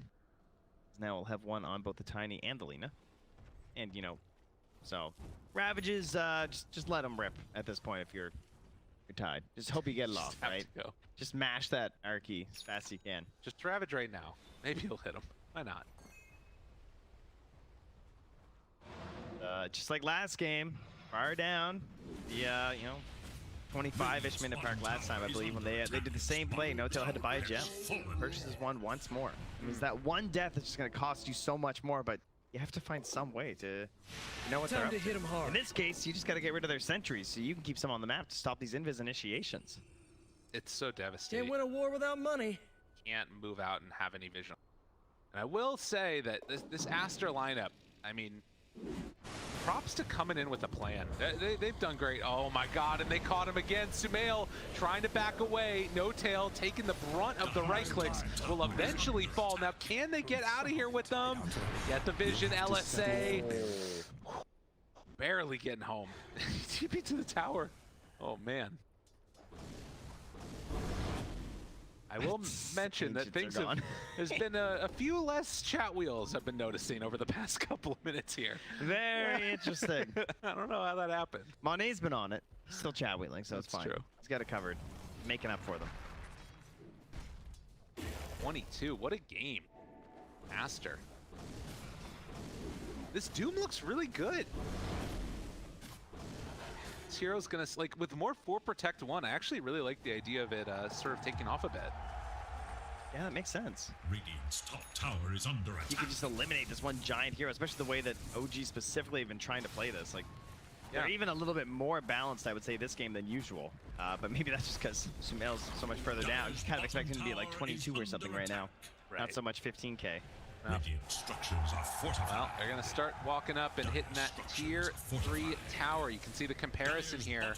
Now we'll have one on both the Tiny and the Lina. And, you know, so Ravages, just let them rip at this point if you're tied. Just hope you get it off, right? Go. Just mash that R key as fast as you can. Just Ravage right now. Maybe you'll hit him. Why not? Just like last game, far down. The you know, 25-ish minute mark last time, I believe, when they did the same play. No-Tail had to buy a gem. Purchases one once more. It means that one death is just going to cost you so much more, but you have to find some way to know what they're up to. Hit 'em hard. In this case, you just got to get rid of their sentries so you can keep some on the map to stop these invis initiations. It's so devastating. Can't win a war without money. Can't move out and have any vision. And I will say that this Aster lineup, I mean, props to coming in with a plan. They've done great. Oh my god, and they caught him again. Sumail trying to back away. No tail, taking the brunt of the right clicks, will eventually fall. Now, can they get out of here with them? Get the vision, LSA. Barely getting home. TP to the tower. Oh man. I will mention that things have, there's been a few less chat wheels I've been noticing over the past couple of minutes here. Very interesting. I don't know how that happened. Monet's been on it. Still chat wheeling, so it's That's fine. true. He's got it covered. Making up for them. 22, what a game. Aster. This Doom looks really good. This hero's gonna, like, with more 4 protect 1, I actually really like the idea of it sort of taking off a bit. Yeah, that makes sense. Radiant's top tower is under attack. You can just eliminate this one giant hero, especially the way that OG specifically have been trying to play this. Like, they're even a little bit more balanced, I would say, this game than usual. But maybe that's just because Sumail's so much further down. He's kind of expecting him to be like 22 or something right now. Right. Not so much 15K. Radiant structures are fortified. Well, they're going to start walking up and hitting that tier 3 tower. You can see the comparison here.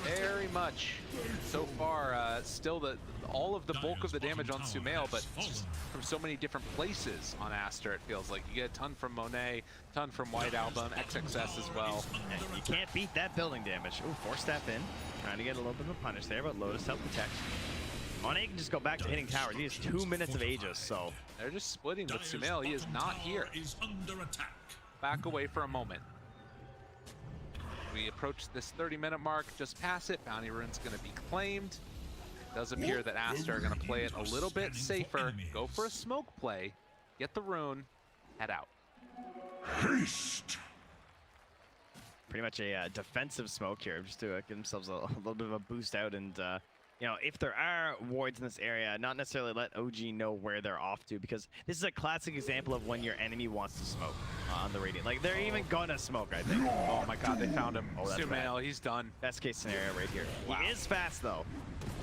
Very much. So far, still all of the bulk of the damage on Sumail, but just from so many different places on Aster, it feels like. You get a ton from Monet, a ton from White Album, XXS as well. And you can't beat that building damage. Ooh, 4-step in. Trying to get a little bit of a punish there, but Lotus help protect. Monet can just go back to hitting towers. He has 2 minutes of Aegis, so... They're just splitting with Sumail. He is not here. Back away for a moment. We approach this 30-minute mark, just pass it. Bounty Rune's going to be claimed. It does appear that Aster are going to play it a little bit safer. Go for a smoke play, get the rune, head out. Haste. Pretty much a defensive smoke here, just to give themselves a little bit of a boost out. And, you know, if there are wards in this area, not necessarily let OG know where they're off to, because this is a classic example of when your enemy wants to smoke on the Radiant. Like, they're even gonna smoke, I think. Oh my god, they found him. Oh, that's Sumail, bad. he's done. Best case scenario right here. Wow. He is fast, though.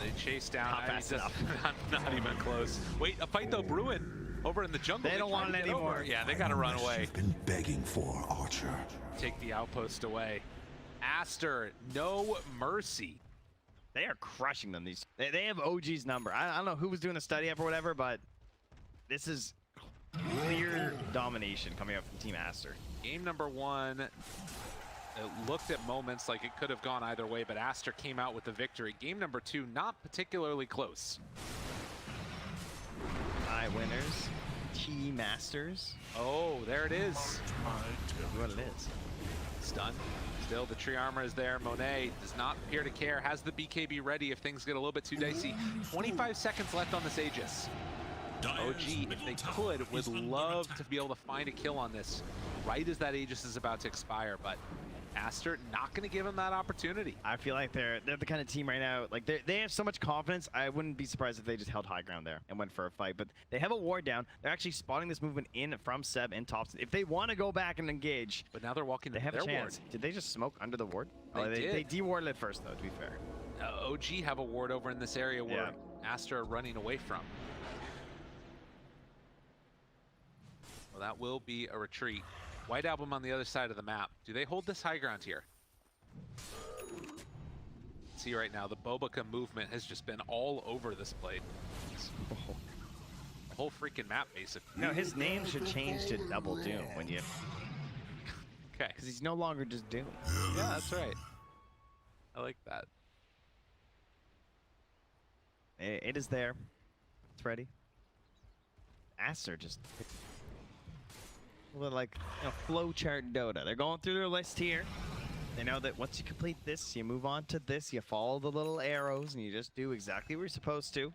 They chase down. Not fast enough. Not even close. Wait, a fight though brewing over in the jungle. They don't want it anymore. Yeah, they gotta run away. You've been begging for, Archer. Take the outpost away. Aster, no mercy. They are crushing them. They have OG's number. I don't know who was doing the study up or whatever, but this is clear domination coming up from Team Aster. Game number 1, it looked at moments like it could have gone either way, but Aster came out with the victory. Game number 2, not particularly close. High winners, Team Masters. Oh, there it is. What it is. Stun. Still, the tree armor is there. Monet does not appear to care. Has the BKB ready if things get a little bit too dicey. 25 seconds left on this Aegis. OG, if they could, would love to be able to find a kill on this right as that Aegis is about to expire, but Aster not going to give him that opportunity. I feel like they're the kind of team right now, like they have so much confidence. I wouldn't be surprised if they just held high ground there and went for a fight, but they have a ward down. They're actually spotting this movement in from Seb and Thompson. If they want to go back and engage, But now they're walking they into have their a chance. ward. Did they just smoke under the ward? They did. They de-warded it first, though, to be fair. OG have a ward over in this area where Aster are running away from. Well, that will be a retreat. White Album on the other side of the map. Do they hold this high ground here? See right now, the Bobica movement has just been all over this plate. The whole freaking map, basically. No, his name should change to Double Doom when you... Okay. Because he's no longer just Doom. Yeah, that's right. I like that. It is there. It's ready. Aster just... Well, like, you know, flowchart Dota. They're going through their list here. They know that once you complete this, you move on to this, you follow the little arrows, and you just do exactly what you're supposed to.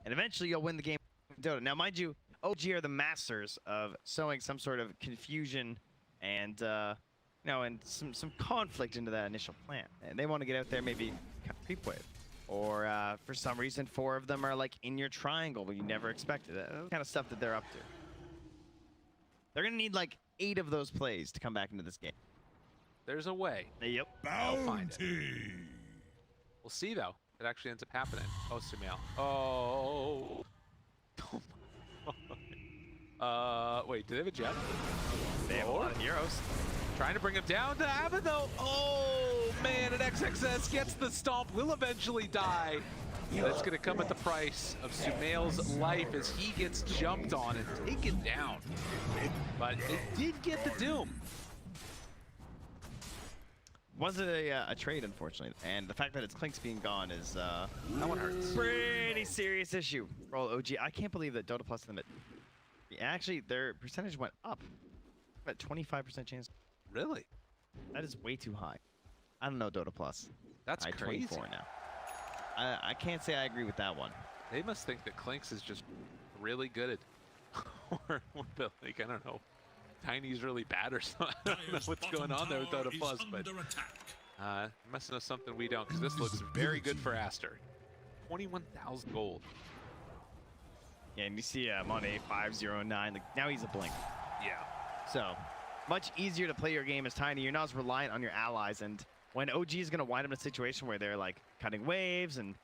And eventually you'll win the game of Dota. Now, mind you, OG are the masters of sowing some sort of confusion and, you know, and some conflict into that initial plan. And they want to get out there, maybe creep wave. Or, for some reason, 4 of them are, like, in your triangle, but you never expected it. That kind of stuff that they're up to. They're going to need, like, 8 of those plays to come back into this game. There's a way. Yep. I'll find it. We'll see, though. It actually ends up happening. Oh, Sumail. Oh. Wait, do they have a gem? They have a lot of heroes. Trying to bring him down to Abbott though. Oh man, and XXS gets the stomp, will eventually die. That's gonna come at the price of Sumail's life as he gets jumped on and taken down. But it did get the Doom. Wasn't a trade, unfortunately, and the fact that it's Clinks being gone is That one hurts. pretty serious issue for all OG. I can't believe that Dota Plus them actually their percentage went up. At 25% chance. Really? That is way too high. I don't know Dota Plus. That's I crazy. 24 now. I can't say I agree with that one. They must think that Clinks is just really good at, or like, I don't know, Tiny's really bad or something. I don't know what's going on there with Dota Plus, but you must know something we don't, because this looks very good for Aster. 21,000 gold. Yeah, and you see Monday 509. Like, now he's a blink. Yeah. So much easier to play your game as Tiny. You're not as reliant on your allies, and when OG is going to wind up in a situation where they're like cutting waves and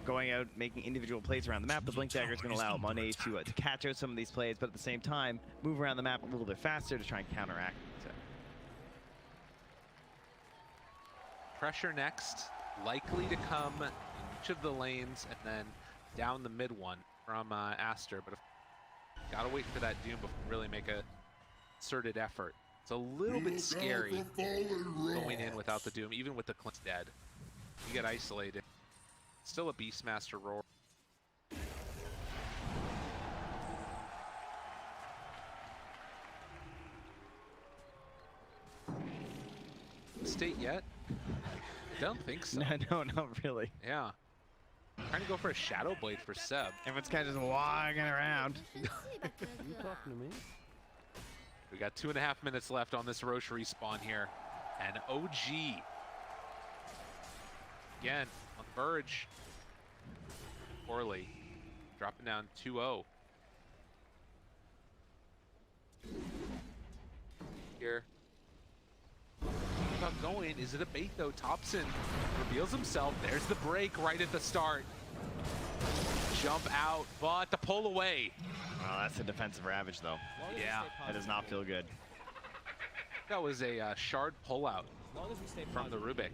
going out making individual plays around the map, the Blink Dagger is going to allow Money to catch out some of these plays, but at the same time move around the map a little bit faster to try and counteract. So. Pressure next, likely to come in each of the lanes and then down the mid one from Aster, but gotta wait for that Doom before we really make a concerted effort. It's a little bit scary going in without the Doom, even with the Clint dead. You get isolated. Still a Beastmaster roar. State yet? I don't think so. No, not really. Yeah. Trying to go for a Shadow Blade for Seb. Everyone's kind of just walking around. You talking to me? We got 2.5 minutes left on this Roche respawn here. And OG, again, on the verge. Poorly. Dropping down 2-0. Here. About going, is it a bait though? Thompson reveals himself. There's the break right at the start. Jump out, but the pull away. Oh, that's a defensive ravage though. Yeah. That does not feel good. That was a shard pullout from the Rubik.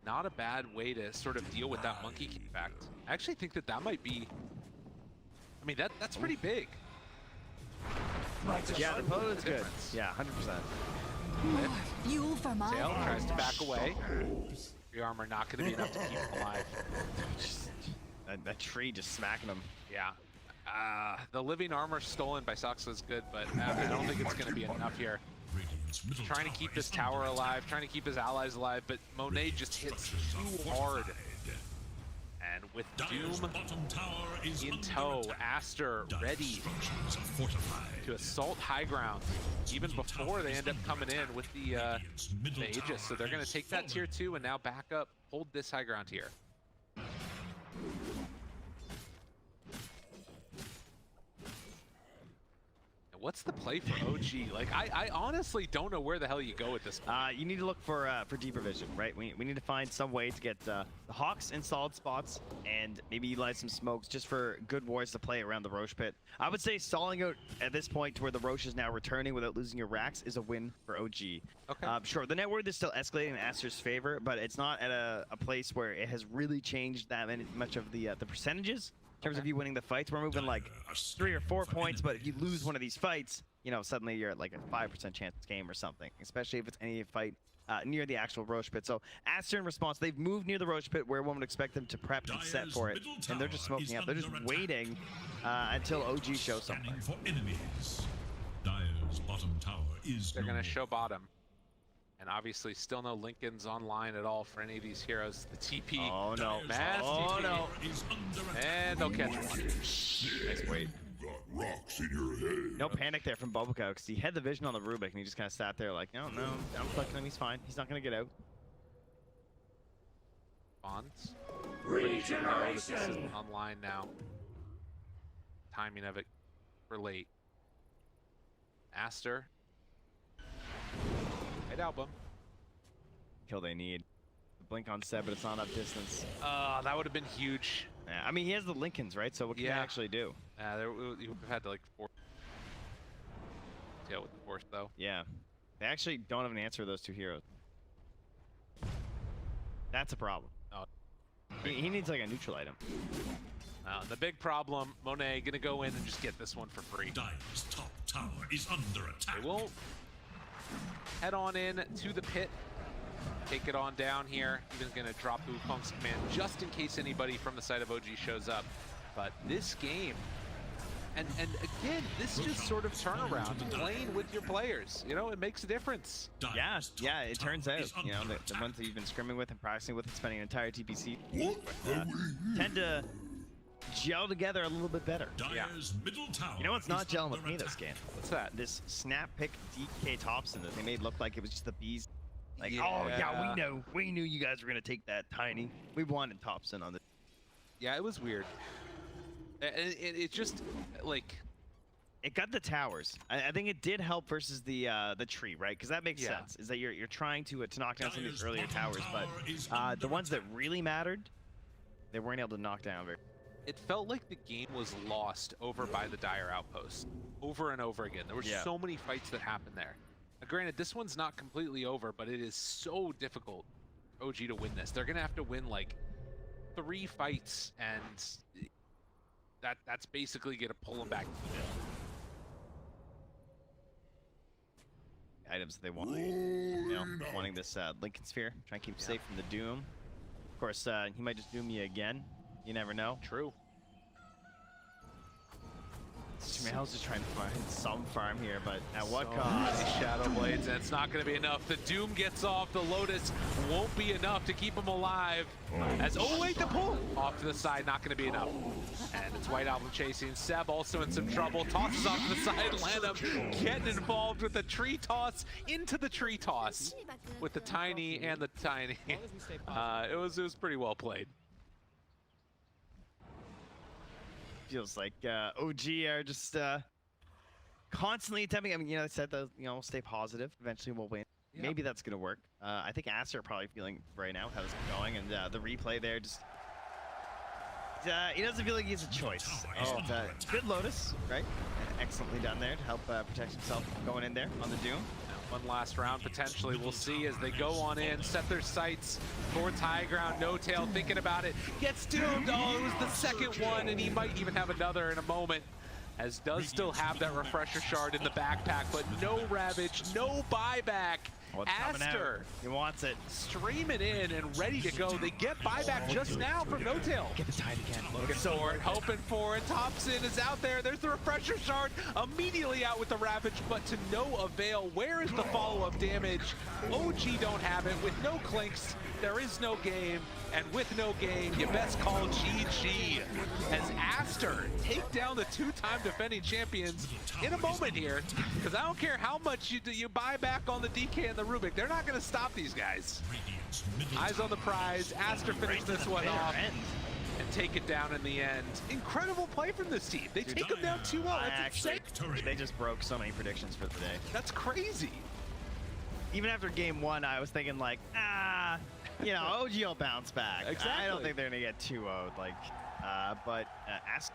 Not a bad way to sort of deal with that monkey kick effect. I actually think that that might be, I mean, that's pretty big. Yeah, the photo is good. Difference. Yeah, 100%. More fuel for my Tail fire. tries to back away. The armor not going to be enough to keep him alive. That tree just smacking him. Yeah. The living armor stolen by Sox is good, but I don't think it's going to be enough here. Trying to keep this tower alive, trying to keep his allies alive, but Monet just hits too hard. And with Doom in tow, Aster ready to assault high ground, even before they end up coming in with the Aegis. So they're going to take that tier 2 and now back up, hold this high ground here. What's the play for OG? Like, I honestly don't know where the hell you go with this point. You need to look for deeper vision, right? We need to find some way to get the Hawks in solid spots and maybe utilize some smokes just for good wards to play around the Roche pit. I would say stalling out at this point to where the Roche is now returning without losing your racks is a win for OG. Okay. Sure, the net worth is still escalating in Aster's favor, but it's not at a place where it has really changed that much of the percentages. In terms of you winning the fights, we're moving like 3 or 4 points, but if you lose one of these fights, you know, suddenly you're at like a 5% chance game or something, especially if it's any fight near the actual Roche pit. So Aster in response, they've moved near the Roche pit where one would expect them to prep and set for it, and they're just smoking out. They're just waiting until OG shows something. For enemies. Dire's bottom tower is They're no going to more. show bottom. And obviously still no Lincolns online at all for any of these heroes. The TP. Oh no. Mass Oh TP. no. Is under attack. And they'll catch one. Nice wait. You got rocks in your head. No panic there from Boboco because he had the vision on the Rubik and he just kind of sat there like, no, I'm fucking him. He's fine. He's not going to get out. Bonds. Regeneration. Online now. Timing of it for late. Aster. Right album. Kill they need. blink on Seb, but it's not enough distance. That would have been huge. Yeah, I mean, he has the Lincolns, right? So what can he Yeah. actually do? You would have had to like force. Yeah, with the force though. Yeah. They actually don't have an answer for those two heroes. That's a problem. Oh. He needs like a neutral item. The big problem, Monet gonna go in and just get this one for free. Dire's top tower is under attack. They will head on in to the pit. Take it on down here. Even gonna drop the Wukong's command just in case anybody from the side of OG shows up. But this game, and again, this just sort of turnaround, playing with your players. You know, it makes a difference. Yeah, Dire's top yeah, it turns tower out, is you know, under the attack. ones that you've been scrimming with and practicing with and spending an entire TPC What have we here? tend to gel together a little bit better. Dire's middle tower. You know what's not is gelling with under me this attack. game? What's that? This snap pick DK Thompson that they made look like it was just the bees. Like, oh yeah, Yeah. we knew you guys were gonna take that tiny. We wanted Thompson on the. Yeah, it was weird. It just like It got the towers. I think it did help versus the tree, right? Because that makes Yeah. sense. Is that you're trying to knock down some of these Dire's earlier bottom towers, tower is but under the ones that attack. really mattered, they weren't able to knock down very. it felt like the game was lost over by the Dire outpost over and over again. There were Yeah. so many fights that happened there. Now, granted, this one's not completely over, but it is so difficult for OG to win this. They're gonna have to win like 3 fights, and that's basically gonna pull them back to the middle. Items that they want. Rolling You know, out. wanting this Lincoln Sphere, try and keep Yeah. safe from the Doom. Of course, he might just Doom you again. You never know. True. Jamel's just trying to find some farm here, but at what So cost? many Shadow Blades, and it's not going to be enough. The Doom gets off. The Lotus won't be enough to keep him alive. As wait, the pull off to the side, not going to be enough. And it's White Album chasing. Seb also in some trouble. Tosses off to the side. Lanham getting involved with the tree toss into the tree toss with the tiny and the tiny. It was pretty well played. Feels like OG are just constantly attempting. I mean, you know, they said that, you know, stay positive. Eventually, we'll win. Yep. Maybe that's gonna work. I think Aster are probably feeling right now how this is going, and the replay there just. He doesn't feel like he has a choice. Oh. And, good Lotus, right? Excellently done there to help protect himself going in there on the Doom. One last round potentially. We'll see as they go on in, set their sights towards high ground. No Tail thinking about it. Gets doomed. Oh, it was the second one, and he might even have another in a moment. As does still have that refresher shard in the backpack, but no Ravage, no buyback. Oh, it's coming out. Aster He wants it. streaming in and ready to go. They get buyback just now from No Tail. Get the tide again. Look at Sword, hoping for it. Thompson is out there. There's the refresher shard. Immediately out with the Ravage, but to no avail. Where is the follow-up damage? OG don't have it. With no clinks, there is no game. And with no game, you best call GG. As Aster take down the 2-time defending champions in a moment here. Because I don't care how much you buy back on the DK and the Rubik. They're not going to stop these guys. Radiant's middle Eyes on the tower prize. is Aster under finished this To the one bitter off end. and take it down in the end. Incredible play from this team. They take them down 2-0. That's insane. victory. They just broke so many predictions for the day. That's crazy. Even after game 1, I was thinking like, you know, OG will bounce back. I Exactly. don't think they're gonna get 2-0'd, like, but Ask